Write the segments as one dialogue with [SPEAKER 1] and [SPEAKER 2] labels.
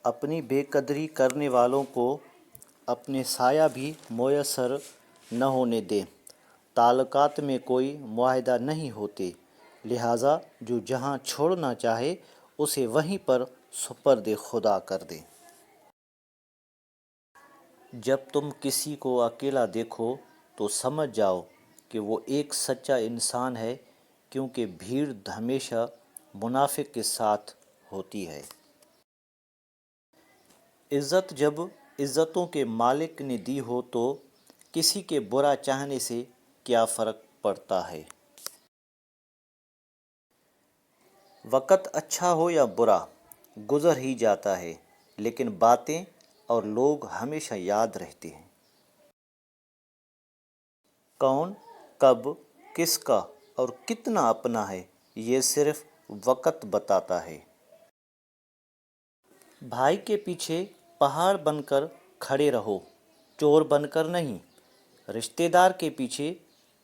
[SPEAKER 1] اپنی بے قدری کرنے والوں کو اپنے سایہ بھی میسر نہ ہونے دیں۔ تعلقات میں کوئی معاہدہ نہیں ہوتے، لہٰذا جو جہاں چھوڑنا چاہے اسے وہیں پر سپرد خدا کر دے۔ جب تم کسی کو اکیلا دیکھو تو سمجھ جاؤ کہ وہ ایک سچا انسان ہے، کیونکہ بھیڑ ہمیشہ منافق کے ساتھ ہوتی ہے۔ عزت جب عزتوں کے مالک نے دی ہو تو کسی کے برا چاہنے سے کیا فرق پڑتا ہے۔ وقت اچھا ہو یا برا گزر ہی جاتا ہے، لیکن باتیں اور لوگ ہمیشہ یاد رہتے ہیں۔ کون، کب، کس کا اور کتنا اپنا ہے، یہ صرف وقت بتاتا ہے۔ بھائی کے پیچھے پہاڑ بن کر کھڑے رہو، چور بن کر نہیں۔ رشتہ دار کے پیچھے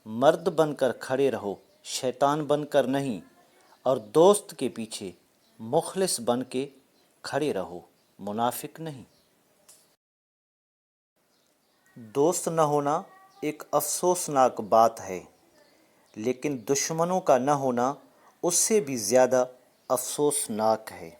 [SPEAKER 1] مرد بن کر کھڑے رہو، شیطان بن کر نہیں۔ اور دوست کے پیچھے مخلص بن کے کھڑے رہو، منافق نہیں۔ دوست نہ ہونا ایک افسوسناک بات ہے، لیکن دشمنوں کا نہ ہونا اس سے بھی زیادہ افسوسناک ہے۔